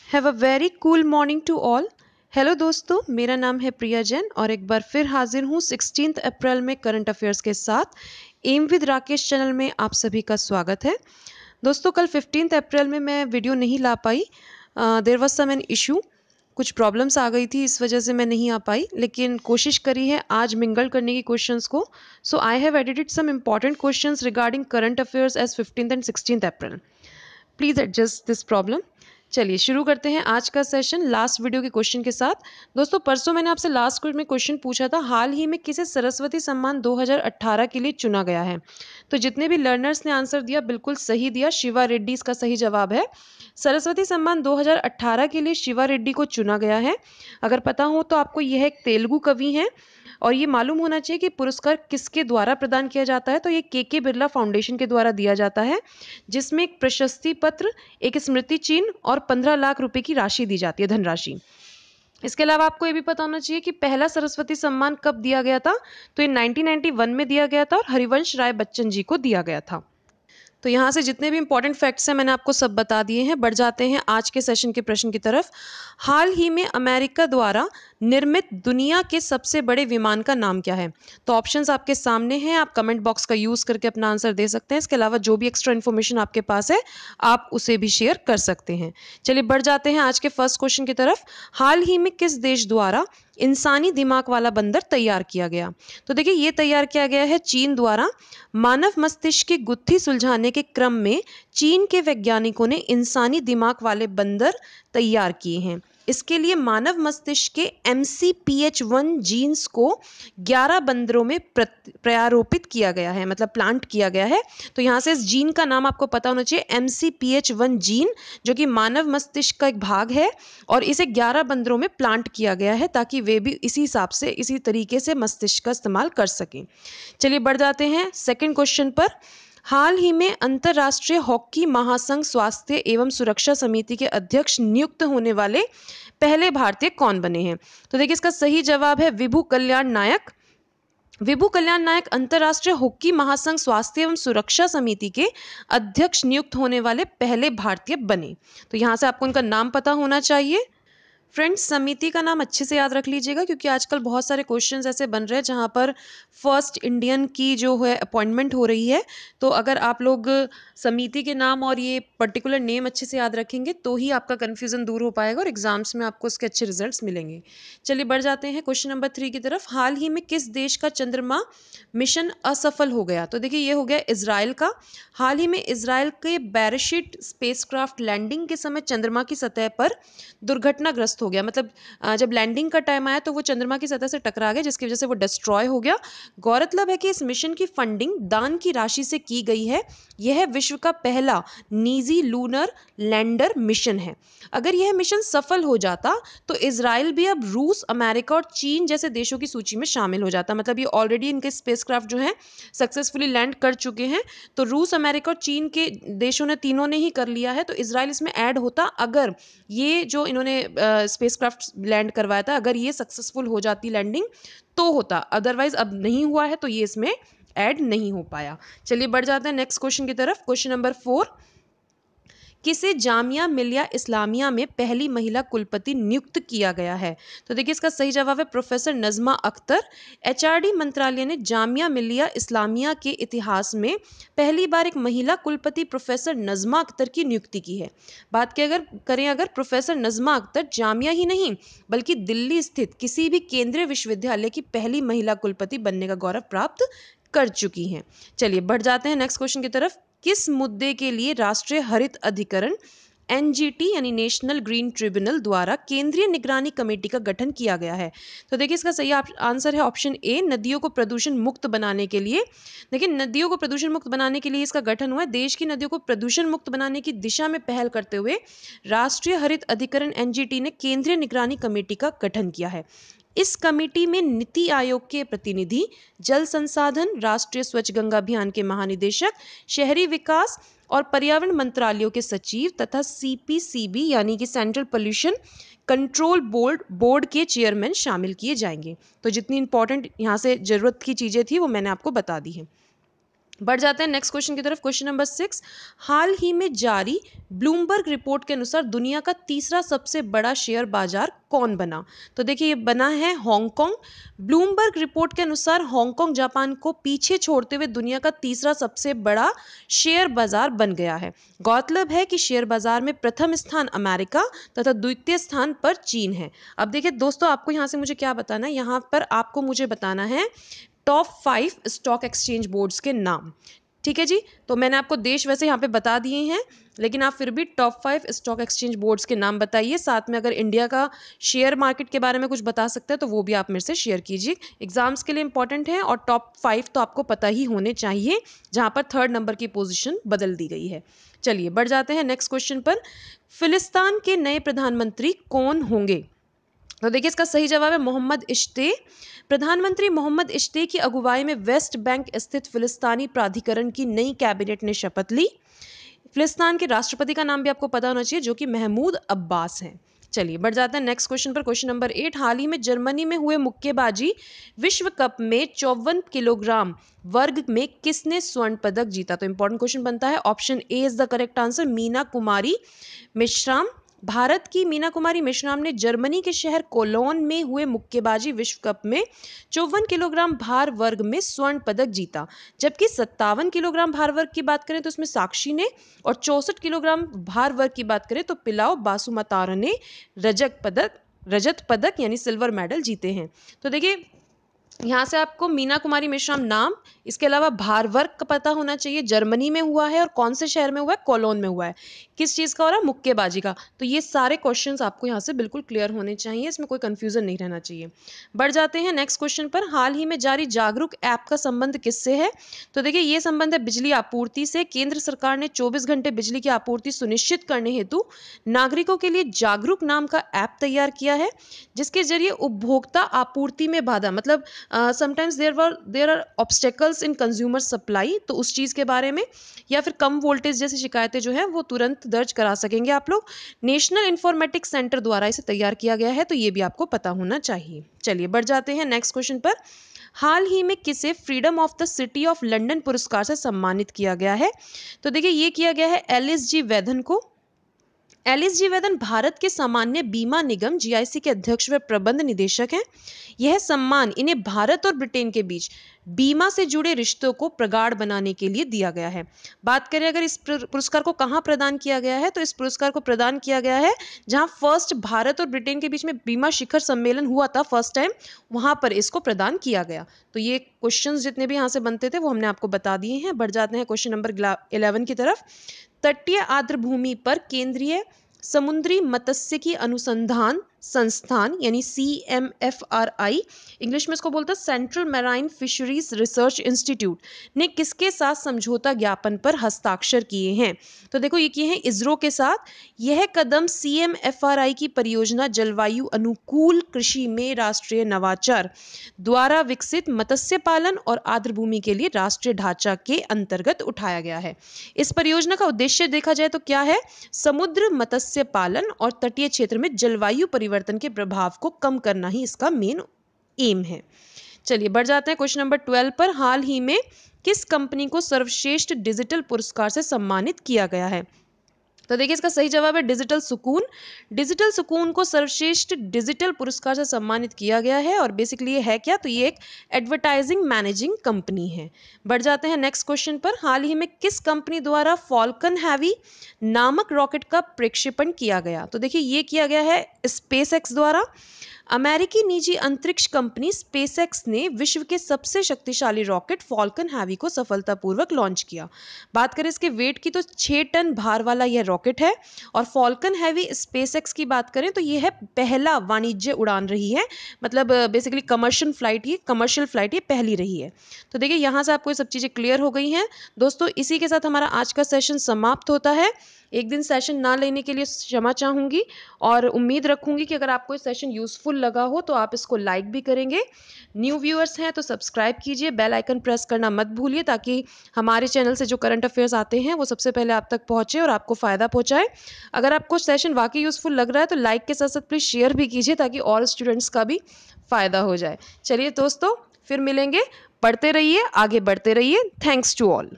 Have a very cool morning to all. Hello दोस्तों, मेरा नाम है प्रिया जैन और एक बार फिर हाजिर हूँ 16 अप्रैल में करंट अफेयर्स के साथ। एम विद राकेश चैनल में आप सभी का स्वागत है। दोस्तों, कल 15 अप्रैल में मैं वीडियो नहीं ला पाई। There was some an issue, कुछ प्रॉब्लम्स आ गई थी, इस वजह से मैं नहीं आ पाई, लेकिन कोशिश करी है आज मिंगल करने की क्वेश्चंस को। So I have edited some important questions regarding current affairs as 15th and 16th April. Please adjust this problem. चलिए शुरू करते हैं आज का सेशन लास्ट वीडियो के क्वेश्चन के साथ। दोस्तों, परसों मैंने आपसे लास्ट में क्वेश्चन पूछा था, हाल ही में किसे सरस्वती सम्मान 2018 के लिए चुना गया है। तो जितने भी लर्नर्स ने आंसर दिया बिल्कुल सही दिया। शिवा रेड्डी इसका सही जवाब है। सरस्वती सम्मान 2018 के लिए शिवा रेड्डी को चुना गया है। अगर पता हो तो आपको यह एक तेलुगु कवि हैं और ये मालूम होना चाहिए कि पुरस्कार किसके द्वारा प्रदान किया जाता है। तो ये के बिरला फाउंडेशन के द्वारा दिया जाता है, जिसमें एक प्रशस्ति पत्र, एक स्मृति चिन्ह और 15 लाख रुपए की राशि दी जाती है, धनराशि। इसके अलावा आपको ये भी पता होना चाहिए कि पहला सरस्वती सम्मान कब दिया गया था। तो ये 1991 में दिया गया था और हरिवंश राय बच्चन जी को दिया गया था। तो यहाँ से जितने भी इंपॉर्टेंट फैक्ट्स हैं मैंने आपको सब बता दिए हैं। बढ़ जाते हैं आज के सेशन के प्रश्न की तरफ। हाल ही में अमेरिका द्वारा निर्मित दुनिया के सबसे बड़े विमान का नाम क्या है। तो ऑप्शंस आपके सामने हैं, आप कमेंट बॉक्स का यूज करके अपना आंसर दे सकते हैं। इसके अलावा जो भी एक्स्ट्रा इन्फॉर्मेशन आपके पास है आप उसे भी शेयर कर सकते हैं। चलिए बढ़ जाते हैं आज के फर्स्ट क्वेश्चन की तरफ। हाल ही में किस देश द्वारा इंसानी दिमाग वाला बंदर तैयार किया गया। तो देखिए, ये तैयार किया गया है चीन द्वारा। मानव मस्तिष्क की गुत्थी सुलझाने के क्रम में चीन के वैज्ञानिकों ने इंसानी दिमाग वाले बंदर तैयार किए हैं। इसके लिए मानव मस्तिष्क के MCPH1 जीन्स को 11 बंदरों में प्रयारोपित किया गया है, मतलब प्लांट किया गया है। तो यहाँ से इस जीन का नाम आपको पता होना चाहिए, MCPH1 जीन, जो कि मानव मस्तिष्क का एक भाग है और इसे 11 बंदरों में प्लांट किया गया है ताकि वे भी इसी हिसाब से, इसी तरीके से मस्तिष्क का इस्तेमाल कर सकें। चलिए बढ़ जाते हैं सेकंड क्वेश्चन पर। हाल ही में अंतर्राष्ट्रीय हॉकी महासंघ स्वास्थ्य एवं सुरक्षा समिति के अध्यक्ष नियुक्त होने वाले पहले भारतीय कौन बने हैं। तो देखिए, इसका सही जवाब है विभू कल्याण नायक। विभू कल्याण नायक अंतर्राष्ट्रीय हॉकी महासंघ स्वास्थ्य एवं सुरक्षा समिति के अध्यक्ष नियुक्त होने वाले पहले भारतीय बने। तो यहां से आपको उनका नाम पता होना चाहिए। फ्रेंड्स, समिति का नाम अच्छे से याद रख लीजिएगा, क्योंकि आजकल बहुत सारे क्वेश्चंस ऐसे बन रहे हैं जहां पर फर्स्ट इंडियन की जो है अपॉइंटमेंट हो रही है। तो अगर आप लोग समिति के नाम और ये पर्टिकुलर नेम अच्छे से याद रखेंगे तो ही आपका कन्फ्यूजन दूर हो पाएगा और एग्जाम्स में आपको उसके अच्छे रिजल्ट्स मिलेंगे। चलिए बढ़ जाते हैं क्वेश्चन नंबर 3 की तरफ। हाल ही में किस देश का चंद्रमा मिशन असफल हो गया। तो देखिए, ये हो गया इजराइल का। हाल ही में इजराइल के बैरशीट स्पेसक्राफ्ट लैंडिंग के समय चंद्रमा की सतह पर दुर्घटनाग्रस्त हो गया। मतलब जब लैंडिंग का टाइम आया तो वो चंद्रमा की सतह से टकरा गया, जिसकी वजह से वो डिस्ट्रॉय हो गया। गौरतलब है कि इस मिशन की फंडिंग दान की राशि से की गई है। यह विश्व का पहला निजी लूनर लैंडर मिशन है। अगर यह मिशन सफल हो जाता तो इजराइल भी अब रूस, अमेरिका और चीन जैसे देशों की सूची में शामिल हो जाता। मतलब ये ऑलरेडी इनके स्पेसक्राफ्ट जो हैं सक्सेसफुली लैंड कर चुके हैं। तो रूस, अमेरिका और चीन के देशों ने, तीनों ने ही कर लिया है। तो इजराइल इसमें ऐड होता अगर ये जो इन्होंने स्पेसक्राफ्ट लैंड करवाया था, अगर ये सक्सेसफुल हो जाती लैंडिंग तो होता। अदरवाइज अब नहीं हुआ है तो ये इसमें ऐड नहीं हो पाया। चलिए बढ़ जाते हैं नेक्स्ट क्वेश्चन की तरफ। Question number 4। किसे जामिया मिलिया इस्लामिया में पहली महिला कुलपति नियुक्त किया गया है। तो देखिए, इसका सही जवाब है प्रोफेसर नजमा अख्तर। HRD मंत्रालय ने जामिया मिलिया इस्लामिया के इतिहास में पहली बार एक महिला कुलपति प्रोफेसर नजमा अख्तर की नियुक्ति की है। बात की अगर प्रोफेसर नजमा अख्तर जामिया ही नहीं बल्कि दिल्ली स्थित किसी भी केंद्रीय विश्वविद्यालय की पहली महिला कुलपति बनने का गौरव प्राप्त कर चुकी हैं। चलिए बढ़ जाते हैं नेक्स्ट क्वेश्चन की तरफ। किस मुद्दे के लिए राष्ट्रीय हरित अधिकरण NGT यानी नेशनल ग्रीन ट्रिब्यूनल द्वारा केंद्रीय निगरानी कमेटी का गठन किया गया है। तो देखिए, इसका सही आंसर है ऑप्शन ए, नदियों को प्रदूषण मुक्त बनाने के लिए। देखिए, नदियों को प्रदूषण मुक्त बनाने के लिए इसका गठन हुआ है। देश की नदियों को प्रदूषण मुक्त बनाने की दिशा में पहल करते हुए राष्ट्रीय हरित अधिकरण NGT ने केंद्रीय निगरानी कमेटी का गठन किया है। इस कमेटी में नीति आयोग के प्रतिनिधि, जल संसाधन, राष्ट्रीय स्वच्छ गंगा अभियान के महानिदेशक, शहरी विकास और पर्यावरण मंत्रालयों के सचिव तथा CPCB यानी कि सेंट्रल पोल्यूशन कंट्रोल बोर्ड के चेयरमैन शामिल किए जाएंगे। तो जितनी इंपॉर्टेंट यहाँ से जरूरत की चीजें थी वो मैंने आपको बता दी है। बढ़ जाते हैं नेक्स्ट क्वेश्चन की तरफ। क्वेश्चन नंबर 6, हाल ही में जारी ब्लूमबर्ग रिपोर्ट के अनुसार दुनिया का तीसरा सबसे बड़ा शेयर बाजार कौन बना? तो देखिए ये बना है हांगकांग। ब्लूमबर्ग रिपोर्ट के अनुसार हांगकांग जापान को पीछे छोड़ते हुए दुनिया का तीसरा सबसे बड़ा शेयर बाजार बन गया है। गौरतलब है कि शेयर बाजार में प्रथम स्थान अमेरिका तथा द्वितीय स्थान पर चीन है। अब देखिए दोस्तों, आपको यहाँ से मुझे क्या बताना है, यहाँ पर आपको मुझे बताना है टॉप 5 स्टॉक एक्सचेंज बोर्ड्स के नाम। ठीक है जी, तो मैंने आपको देश वैसे यहाँ पे बता दिए हैं, लेकिन आप फिर भी टॉप 5 स्टॉक एक्सचेंज बोर्ड्स के नाम बताइए। साथ में अगर इंडिया का शेयर मार्केट के बारे में कुछ बता सकते हैं तो वो भी आप मेरे से शेयर कीजिए। एग्जाम्स के लिए इंपॉर्टेंट है और टॉप 5 तो आपको पता ही होने चाहिए, जहाँ पर 3rd नंबर की पोजीशन बदल दी गई है। चलिए बढ़ जाते हैं नेक्स्ट क्वेश्चन पर। फिलिस्तीन के नए प्रधानमंत्री कौन होंगे? तो देखिए इसका सही जवाब है मोहम्मद इश्ते। प्रधानमंत्री मोहम्मद इश्ते की अगुवाई में वेस्ट बैंक स्थित फिलिस्तीनी प्राधिकरण की नई कैबिनेट ने शपथ ली। फिलिस्तीन के राष्ट्रपति का नाम भी आपको पता होना चाहिए, जो कि महमूद अब्बास हैं। चलिए बढ़ जाते हैं नेक्स्ट क्वेश्चन पर। क्वेश्चन नंबर 8, हाल ही में जर्मनी में हुए मुक्केबाजी विश्व कप में 54 किलोग्राम वर्ग में किसने स्वर्ण पदक जीता? तो इंपॉर्टेंट क्वेश्चन बनता है। Option A is the correct answer, Meena Kumari Mishram. Bharat की मीना कुमारी मिश्राम ने जर्मनी के शहर कोलोन में हुए मुक्केबाजी विश्व कप में 54 किलोग्राम भार वर्ग में स्वर्ण पदक जीता। जबकि 57 किलोग्राम भार वर्ग की बात करें तो उसमें साक्षी ने, और 64 किलोग्राम भार वर्ग की बात करें तो पिलाओ बासुमतारा ने रजत पदक यानी सिल्वर मेडल जीते हैं। तो देखिए यहाँ से आपको मीना कुमारी मिश्राम नाम, इसके अलावा भार वर्ग का पता होना चाहिए, जर्मनी में हुआ है और कौन से शहर में हुआ है, कोलोन में हुआ है, किस चीज़ का हो रहा है, मुक्केबाजी का। तो ये सारे क्वेश्चंस आपको यहाँ से बिल्कुल क्लियर होने चाहिए, इसमें कोई कंफ्यूजन नहीं रहना चाहिए। बढ़ जाते हैं नेक्स्ट क्वेश्चन पर। हाल ही में जारी जागरूक ऐप का संबंध किससे है? तो देखिए ये संबंध है बिजली आपूर्ति से। केंद्र सरकार ने 24 घंटे बिजली की आपूर्ति सुनिश्चित करने हेतु नागरिकों के लिए जागरूक नाम का ऐप तैयार किया है, जिसके जरिए उपभोक्ता आपूर्ति में बाधा, मतलब sometimes there are obstacles in consumer supply, तो उस चीज़ के बारे में, या फिर कम वोल्टेज जैसी शिकायतें जो है वो तुरंत दर्ज करा सकेंगे आप लोग। नेशनल इंफॉर्मेटिक्स सेंटर द्वारा इसे तैयार किया गया है, तो ये भी आपको पता होना चाहिए। चलिए बढ़ जाते हैं नेक्स्ट क्वेश्चन पर। हाल ही में किसे freedom of the city of London पुरस्कार से सम्मानित किया गया है? तो देखिए ये किया गया है एलिस जी वैधन को। एलिस जी वैधन भारत के सामान्य बीमा निगम जीआईसी के अध्यक्ष व प्रबंध निदेशक हैं। यह सम्मान इन्हें भारत और ब्रिटेन के बीच बीमा से जुड़े रिश्तों को प्रगाढ़ बनाने के लिए दिया गया है। बात करें अगर इस पुरस्कार को कहाँ प्रदान किया गया है, तो इस पुरस्कार को प्रदान किया गया है जहां फर्स्ट भारत और ब्रिटेन के बीच में बीमा शिखर सम्मेलन हुआ था फर्स्ट टाइम, वहां पर इसको प्रदान किया गया। तो ये क्वेश्चंस जितने भी यहाँ से बनते थे वो हमने आपको बता दिए हैं। बढ़ जाते हैं क्वेश्चन नंबर 11 की तरफ। तटीय आर्द्र भूमि पर केंद्रीय समुद्री मत्स्यिकी अनुसंधान संस्थान यानी CMFRI, इंग्लिश में इसको बोलते हैं central marine fisheries research institute, ने किसके साथ समझौता ज्ञापन पर हस्ताक्षर किए हैं? तो देखो ये किए हैं इसरो के साथ। यह कदम CMFRI की परियोजना जलवायु अनुकूल कृषि में राष्ट्रीय नवाचार द्वारा विकसित मत्स्य पालन और आर्द्र भूमि के लिए राष्ट्रीय ढांचा के अंतर्गत उठाया गया है। इस परियोजना का उद्देश्य देखा जाए तो क्या है? समुद्र मत्स्य पालन और तटीय क्षेत्र में जलवायु परिवर्तन के प्रभाव को कम करना ही इसका मेन एम है। चलिए बढ़ जाते हैं क्वेश्चन नंबर 12 पर। हाल ही में किस कंपनी को सर्वश्रेष्ठ डिजिटल पुरस्कार से सम्मानित किया गया है? तो देखिए इसका सही जवाब है डिजिटल सुकून। डिजिटल सुकून को सर्वश्रेष्ठ डिजिटल पुरस्कार से सम्मानित किया गया है, और बेसिकली ये है क्या? तो ये एक एडवर्टाइजिंग मैनेजिंग कंपनी है। बढ़ जाते हैं नेक्स्ट क्वेश्चन पर। हाल ही में किस कंपनी द्वारा फॉल्कन हैवी नामक रॉकेट का प्रक्षेपण किया गया? तो देखिए ये किया गया है स्पेसएक्स द्वारा। अमेरिकी निजी अंतरिक्ष कंपनी स्पेसएक्स ने विश्व के सबसे शक्तिशाली रॉकेट फॉल्कन हैवी को सफलतापूर्वक लॉन्च किया। बात करें इसके वेट की तो 6 टन भार वाला यह रॉकेट है, और फॉल्कन हैवी स्पेसएक्स की बात करें तो यह है पहला वाणिज्य उड़ान रही है, मतलब बेसिकली कमर्शियल फ्लाइट ये पहली रही है। तो देखिए यहाँ से आपको ये सब चीज़ें क्लियर हो गई हैं। दोस्तों इसी के साथ हमारा आज का सेशन समाप्त होता है। एक दिन सेशन ना लेने के लिए क्षमा चाहूँगी, और उम्मीद रखूँगी कि अगर आपको ये सेशन यूज़फुल लगा हो तो आप इसको लाइक भी करेंगे। न्यू व्यूअर्स हैं तो सब्सक्राइब कीजिए, बेल आइकन प्रेस करना मत भूलिए, ताकि हमारे चैनल से जो करंट अफेयर्स आते हैं वो सबसे पहले आप तक पहुँचे और आपको फ़ायदा पहुँचाए। अगर आपको सेशन वाकई यूज़फुल लग रहा है तो लाइक के साथ साथ प्लीज़ शेयर भी कीजिए, ताकि और स्टूडेंट्स का भी फ़ायदा हो जाए। चलिए दोस्तों, फिर मिलेंगे। पढ़ते रहिए, आगे बढ़ते रहिए। Thanks to all.